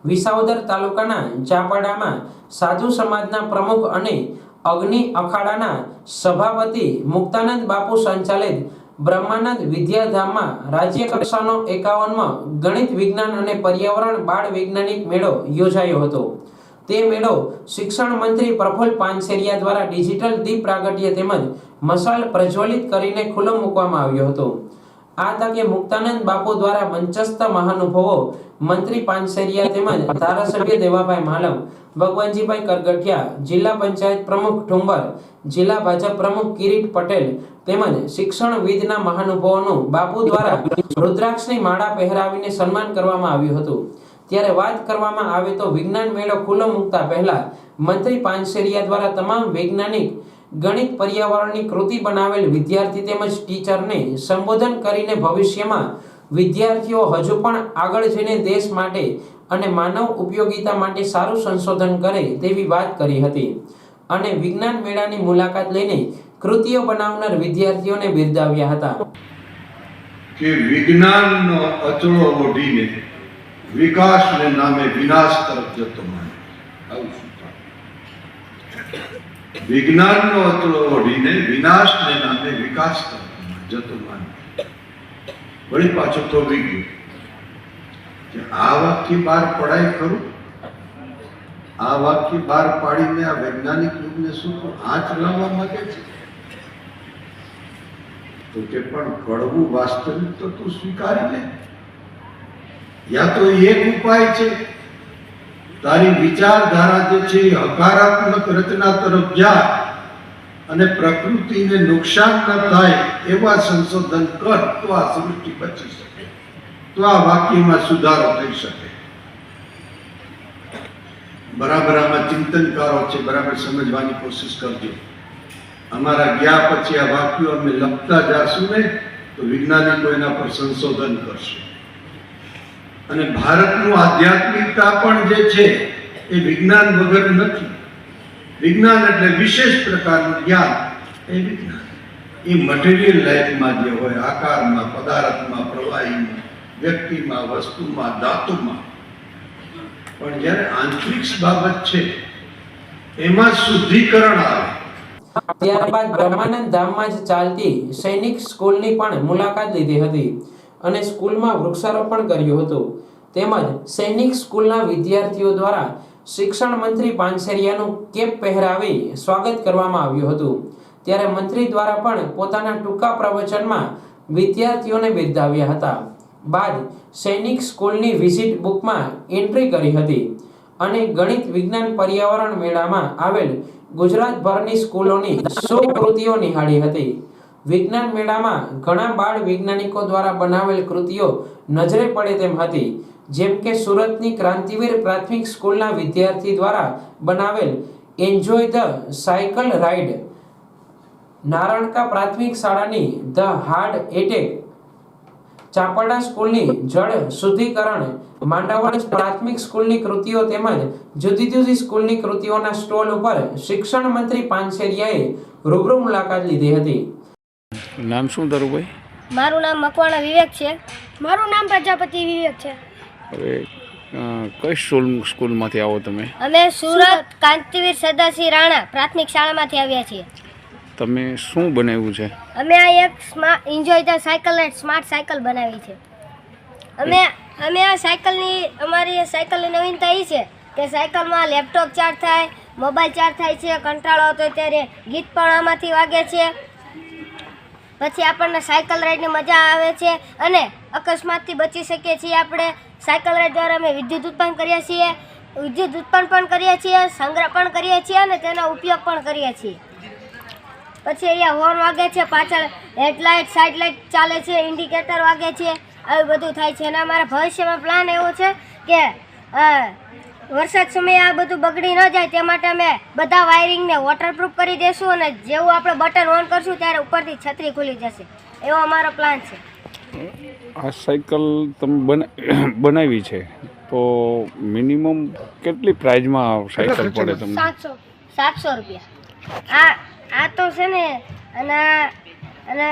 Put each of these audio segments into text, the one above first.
વિસાવદર તાલુકાના ચાપડામાં સાધુ સમાજના પ્રમુખ અને અગ્નિ અખાડાના સભાપતિ મુક્તાનંદ બાપુ સંચાલિત બ્રહ્માનંદ વિદ્યાધામમાં રાજ્ય કક્ષાનો 51મો ગણિત વિજ્ઞાન અને પર્યાવરણ બાળ વૈજ્ઞાનિક મેળો યોજાયો હતો। તે મેળો શિક્ષણ મંત્રી પ્રફુલ્લ પાનસેરિયા દ્વારા ડિજિટલ દીપ પ્રાગટ્ય તેમજ મશાલ પ્રજ્વલિત કરીને ખુલ્લો મૂકવામાં આવ્યો હતો। આ તકે મુક્તાનંદ બાપુ દ્વારા મંચસ્થ મહાનુભાવો મંત્રી પાનસેરિયા તેમજ ધારાસભ્ય દેવાભાઈ માલમ, ભગવાનજીભાઈ કરગઠિયા, જિલ્લા પંચાયત પ્રમુખ ઠુંબર, જિલ્લા ભાજપ પ્રમુખ કિરીટ પટેલ તેમજ શિક્ષણવિદના મહાનુભાવોનું બાપુ દ્વારા રુદ્રાક્ષની માળા પહેરાવીને સન્માન કરવામાં આવ્યું હતું। ત્યારે વાત કરવામાં આવે તો વિજ્ઞાન મેળો ખુલ્લો મૂકતા પહેલા મંત્રી પાનસેરિયા દ્વારા તમામ વૈજ્ઞાનિક ગણિત પર્યાવરણની કૃતિ બનાવેલ વિદ્યાર્થી તેમજ ટીચરને સંબોધન કરીને ભવિષ્યમાં વિદ્યાર્થીઓ હજુ પણ આગળ જઈને દેશ માટે અને માનવ ઉપયોગિતા માટે સારું સંશોધન કરે તેવી વાત કરી હતી અને વિજ્ઞાન મેળાની મુલાકાત લઈને કૃતિઓ બનાવનાર વિદ્યાર્થીઓને બિરદાવ્યા હતા કે વિજ્ઞાનનો અચળો ઓઢીને વિકાસને નામે વિનાશ તરફ જતો માને। વિજ્ઞાનનો અચળો ઓઢીને વિનાશને નામે વિકાસ તરફ જતો માને। વળી પાછો તો ગયું કે આ વાતથી બહાર પડાય ખરું, આ વાતથી બહાર પાડીને આ વૈજ્ઞાનિક યુગને શું આંચ લાવવા માંગે છે? તો કે પણ કડવું વાસ્તવિક તો તું સ્વીકારી લે। યા તો એક ઉપાય છે, તારી વિચારધારા જે છે એ હકારાત્મક રચના તરફ જાય અને પ્રકૃતિને નુકસાન ન થાય એવા સંશોધન કર તો આ સૃષ્ટિ બચી શકે, તો આ વાક્યમાં સુધારો થઈ શકે। બરાબર આમાં ચિંતનકારો છે, બરાબર સમજવાની કોશિશ કરજો। અમારા ગયા પછી આ વાક્યો અમે લખતા જાશું ને તો વૈજ્ઞાનિકો એના પર સંશોધન કરશે અને ભારતનું આધ્યાત્મિકતા પણ જે છે એ વિજ્ઞાન વગર નથી। વિજ્ઞાન એટલે વિશેષ પ્રકારનું જ્ઞાન, એ વિજ્ઞાન એ મટીરિયલ લાઈફમાં જે હોય, આકારમાં, પદાર્થમાં, પ્રવાહીમાં, વ્યક્તિમાં, વસ્તુમાં, ધાતુમાં, પણ જ્યારે આંતરિક બાબત છે એમાં શુદ્ધિકરણ આવે। ત્યારબાદ બ્રહ્માનંદ ધામમાં જ ચાલતી સૈનિક સ્કૂલની પણ મુલાકાત લીધી હતી અને સ્કૂલમાં વૃક્ષારોપણ કર્યું હતું તેમજ સૈનિક સ્કૂલના વિદ્યાર્થીઓ દ્વારા શિક્ષણ મંત્રી પાનસેરિયાનું કેપ પહેરાવી સ્વાગત કરવામાં આવ્યું હતું। ત્યારે મંત્રી દ્વારા પણ પોતાના ટૂંકા પ્રવચનમાં વિદ્યાર્થીઓને બિરદાવ્યા હતા। બાદ સૈનિક સ્કૂલની વિઝિટ બુકમાં એન્ટ્રી કરી હતી અને ગણિત વિજ્ઞાન પર્યાવરણ મેળામાં આવેલ ગુજરાતભરની સ્કૂલોની 100 કૃતિઓ નિહાળી હતી। વિજ્ઞાન મેળામાં ઘણા બાળ વૈજ્ઞાનિકો દ્વારા બનાવેલ કૃતિઓ નજરે પડે તેમ હતી, જેમ કે સુરતની ક્રાંતિવીર પ્રાથમિક સ્કૂલના વિદ્યાર્થી દ્વારા બનાવેલ એન્જોય ધ સાયકલ રાઇડ, નારણકા પ્રાથમિક શાળાની ધ હાર્ટ એટેક, ચાપડા સ્કૂલની જળ શુદ્ધિકરણ, માંડવડ પ્રાથમિક સ્કૂલની કૃતિઓ તેમજ જુદી જુદી સ્કૂલની કૃતિઓના સ્ટોલ ઉપર શિક્ષણ મંત્રી પાનસેરિયાએ રૂબરૂ મુલાકાત લીધી હતી। નામ શું તારું ભાઈ? મારું નામ મકવાણા વિવેક છે। મારું નામ પ્રજાપતિ વિવેક છે। હવે કઈ સ્કૂલમાંથી આવો તમે? અમે સુરત કાંતિવીર સદાસિંહ રાણા પ્રાથમિક શાળામાંથી આવ્યા છીએ। તમે શું બનાવ્યું છે? અમે આ એક enjoy the cycle ride smart cycle બનાવી છે। અમે આ સાયકલની અમારી સાયકલની નવીનતા એ છે કે સાયકલમાં લેપટોપ ચાર્જ થાય, મોબાઈલ ચાર્જ થાય છે, કંટાળો આવતો હોય ત્યારે ગીત પણ આમાંથી વાગે છે, પછી આપણને સાયકલ રાઇડની મજા આવે છે અને અકસ્માતથી બચી શકીએ છીએ આપણે। સાયકલ રાઇડ દ્વારા અમે વિદ્યુત ઉત્પન્ન કરીએ છીએ, સંગ્રહ પણ કરીએ છીએ અને તેનો ઉપયોગ પણ કરીએ છીએ। પછી અહીંયા હોર્ન વાગે છે, પાછળ હેડલાઇટ, સાઇડ લાઇટ ચાલે છે, ઇન્ડિકેટર વાગે છે, આવું બધું થાય છે। અને અમારા ભવિષ્યમાં પ્લાન એવો છે કે વરસાદ સમયે આ બધું બગડી ન જાય તે માટે અમે બધા વાયરિંગને વોટરપ્રૂફ કરી દઈશું અને જેવું આપણે બટન ઓન કરશું ત્યારે ઉપરથી છત્રી ખુલી જશે, એવો અમારો પ્લાન છે। આ સાયકલ તમે બનાવી છે તો મિનિમમ કેટલી પ્રાઇઝમાં સાયકલ પડે તમને? 700 રૂપિયા। આ તો છે ને અને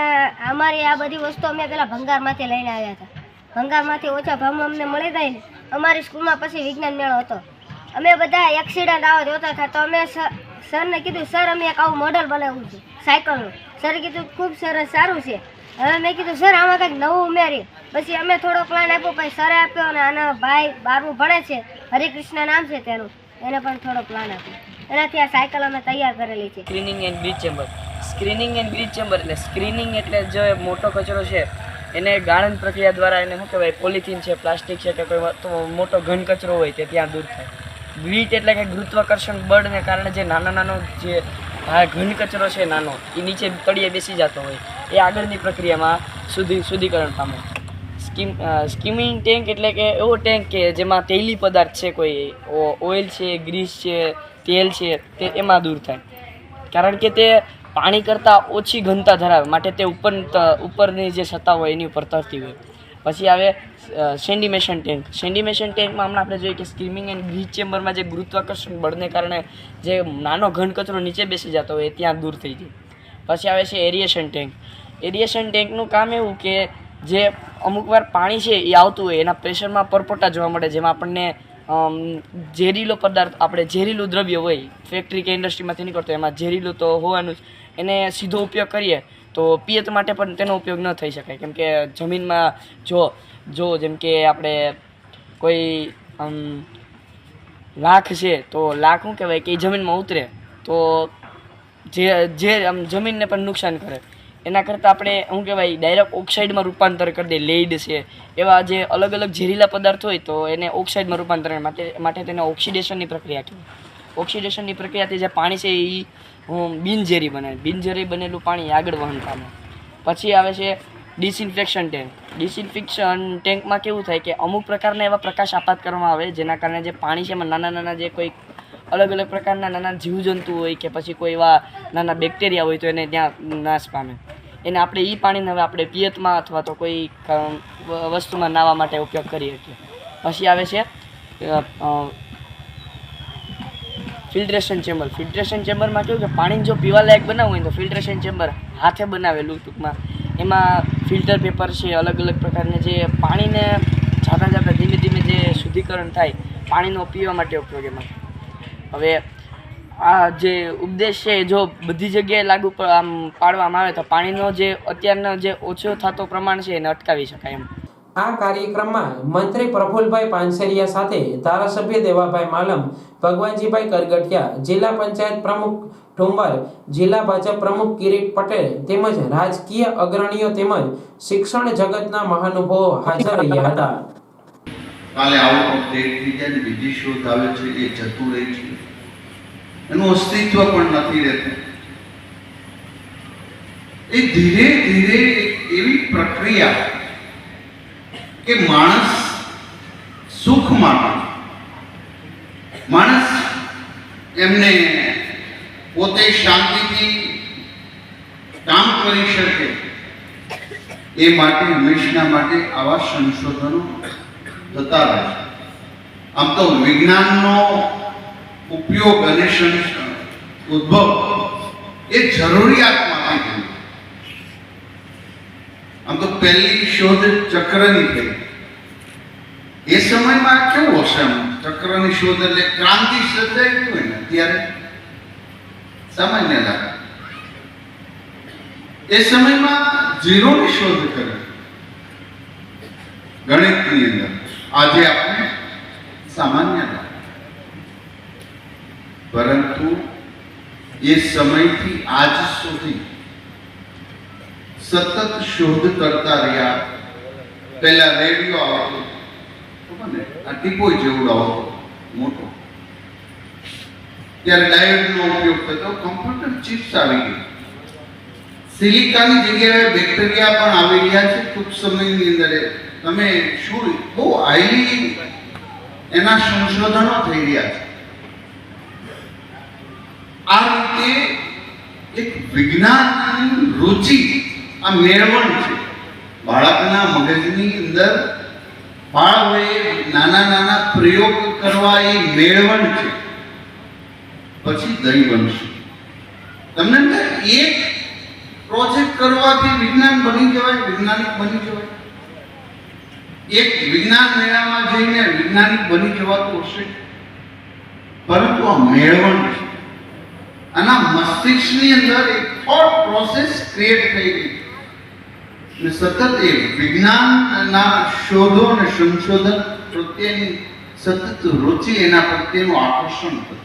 અમારી આ બધી વસ્તુ અમે પેલા ભંગારમાંથી લઈને આવ્યા હતા। ભંગારમાંથી ઓછા ભાવમાં અમને મળી જાય ને અમારી સ્કૂલમાં પછી વિજ્ઞાન મેળો હતો. અમે બધા એક્સિડન્ટ આવા જોતા હતા, તો અમે સરને કીધું, સર અમે એક આવું મોડલ બનાવ્યું છે સાયકલનું. સરે કીધું ખૂબ સરસ, સારું છે. હવે મેં કીધું સર આમાં કંઈક નવું ઉમેરી. પછી અમે થોડો પ્લાન આપ્યો, પછી સરે આપ્યો, અને આના ભાઈ 12મું ભણે છે, હરિકૃષ્ણ નામ છે તેનું, એને પણ થોડો પ્લાન આપ્યો. એનાથી આ સાયકલ અમે તૈયાર કરેલી છે. Screening and bridge chamber. Screening and bridge chamber એટલે સ્ક્રીનિંગ એટલે જે મોટો કચરો છે એને ગાળણ પ્રક્રિયા દ્વારા એને શું કહેવાય, પોલિથીન છે, પ્લાસ્ટિક છે કે કોઈ મોટો ઘન કચરો હોય તે ત્યાં દૂર થાય. બ્રીજ એટલે કે ગુરુત્વાકર્ષણ બળને કારણે જે નાનો જે ઘન કચરો છે નાનો, એ નીચે તળિયે બેસી જતો હોય, એ આગળની પ્રક્રિયામાં શુદ્ધિકરણ પામે. સ્કીમિંગ ટેન્ક એટલે કે એવો ટેન્ક કે જેમાં તૈલી પદાર્થ છે, કોઈ ઓઇલ છે, ગ્રીસ છે, તેલ છે, તે એમાં દૂર થાય. કારણ કે તે પાણી કરતાં ઓછી ઘનતા ધરાવે, માટે તે ઉપરની જે સત્તા હોય એની ઉપર તરતી હોય. પછી આવે સેન્ડિમેશન ટેન્ક. સેન્ડિમેશન ટેન્કમાં હમણાં આપણે જોઈએ કે સ્કીમિંગ એન્ડ બ્રીજ ચેમ્બરમાં જે ગુરુત્વાકર્ષણ બળને કારણે જે નાનો ઘન કચરો નીચે બેસી જતો હોય એ ત્યાં દૂર થઈ જાય. પછી આવે છે એરિએશન ટેન્ક. એરિએશન ટેન્કનું કામ એવું કે જે અમુક વાર પાણી છે એ આવતું હોય, એના પ્રેશરમાં પરપોટા જોવા મળે, જેમાં આપણને ઝેરીલો પદાર્થ, આપણે ઝેરીલું દ્રવ્ય હોય ફેક્ટરી કે ઇન્ડસ્ટ્રીમાંથી નીકળતો, એમાં ઝેરીલું તો હોવાનું જ, એને સીધો ઉપયોગ કરીએ તો પિયત માટે પણ તેનો ઉપયોગ ન થઈ શકાય. કેમ કે જમીનમાં જો જેમ કે આપણે કોઈ લાખ છે, તો લાખ શું કહેવાય કે એ જમીનમાં ઉતરે તો જે જમીનને પણ નુકસાન કરે. એના કરતાં આપણે શું કહેવાય ડાયરેક્ટ ઓક્સાઇડમાં રૂપાંતર કરી દે, લેડ છે, એવા જે અલગ અલગ ઝેરીલા પદાર્થ હોય તો એને ઓક્સાઇડમાં રૂપાંતર માટે તેને ઓક્સિડેશનની પ્રક્રિયા કહેવાય. ઓક્સિડેશનની પ્રક્રિયાથી જે પાણી છે એ બિનઝેરી બને. બિનઝેરી બનેલું પાણી આગળ વહન પામે. પછી આવે છે ડિસઇન્ફેક્શન ટેન્ક. ડિસઇન્ફેક્શન ટેન્કમાં કેવું થાય કે અમુક પ્રકારના એવા પ્રકાશ આપાત કરવામાં આવે જેના કારણે જે પાણી છે એમાં નાના જે કોઈ અલગ અલગ પ્રકારના નાના જીવજંતુ હોય કે પછી કોઈ એવા નાના બેક્ટેરિયા હોય તો એને ત્યાં નાશ પામે. એને આપણે એ પાણીને હવે આપણે પિયતમાં અથવા તો કોઈ વસ્તુમાં નાહવા માટે ઉપયોગ કરી શકીએ. પછી આવે છે ફિલ્ટ્રેશન ચેમ્બર. ફિલ્ટ્રેશન ચેમ્બરમાં કેવું કે પાણીને જો પીવાલાયક બનાવવું હોય તો ફિલ્ટ્રેશન ચેમ્બર હાથે બનાવેલું, ટૂંકમાં એમાં ફિલ્ટર પેપર છે, અલગ અલગ પ્રકારના જે પાણીને જાતા ધીમે ધીમે જે શુદ્ધિકરણ થાય પાણીનો પીવા માટે ઉપયોગ એમાં. હવે આ જે ઉપદેશ છે જો બધી જગ્યાએ લાગુ પાડવામાં આવે તો પાણીનો જે અત્યારનો જે ઓછો થતો પ્રમાણ છે એને અટકાવી શકાય એમ. આ કાર્યક્રમમાં મંત્રી પ્રફુલભાઈ પાનસેરિયા સાથે ધારાસભ્ય દેવાભાઈ માલમ, ભગવાનજીભાઈ કરગઠિયા, જિલ્લા પંચાયત પ્રમુખ ઠુંબર, જિલ્લા ભાજપ પ્રમુખ કિરીટ પટેલ તેમજ રાજકીય અગ્રણીઓ તેમજ શિક્ષણ જગતના મહાનુભાવો હાજર રહ્યા હતા. કાલે આઉટ ઓફ ડેટ થઈ જાય ને બીજી શોધ આવે છે એ જતું રહે છે, એનું અસ્તિત્વ પણ નથી રહેતું. એ ધીરે ધીરે એવી પ્રક્રિયા કે માણસ સુખ માટે, માણસ એમને પોતે શાંતિથી કામ કરી શકે એ માટે હંમેશા માટે આવા સંશોધનો થતા રહે છે. આમ તો વિજ્ઞાનનો ઉપયોગ અને ઉદ્ભવ એ જરૂરિયાતમાંથી થયું. આમ તો પહેલી શોધ ચક્રની થઈ. એ સમયમાં કેવું હશે? ચક્રની શોધ એટલે ક્રાંતિ સર્જાઈ હોય ને ત્યારે સામાન્ય લાગે. એ સમયમાં ઝીરોની શોધ કરી ગણિતની અંદર. આજે આપણે સામાન્ય લાગે, પરંતુ એ સમયથી આજ સુધી સતત શોધ કરતા રહ્યા. પહેલા રેડિયો આવતો, આ ટીપોય જેવડો આવતો મોટો, ત્યારે ડાયોડનો ઉપયોગ થતો. કમ્પ્યુટર ચિપ્સ આવી ગઈ, સિલિકાની જગ્યાએ બેક્ટેરિયા પણ આવી રહ્યા છે ટૂંક સમયની અંદર. તમે શું બહુ હાઈલી એના સંશોધનો થઈ રહ્યા છે. આ રીતે એક વિજ્ઞાનની રુચિ, આ મેળવણ છે બાળકના મગજની અંદર. બાળકોએ નાના પ્રયોગ કરવા એ મેળવણ છે. પછી દહીં બનશે. તમને એક પ્રોજેક્ટ કરવાથી વિજ્ઞાન બની જવાય, વૈજ્ઞાનિક બની જવાય? એક વિજ્ઞાન મેળામાં જઈને વૈજ્ઞાનિક બની જવાતું હશે, પરંતુ આ મેળવણ છે. આના મસ્તિષ્કની અંદર એક થોટ પ્રોસેસ ક્રિએટ થઈ ગઈ અને સતત એ વિજ્ઞાનના શોધો અને સંશોધન પ્રત્યેની સતત રુચિ, એના પ્રત્યેનું આકર્ષણ થતું.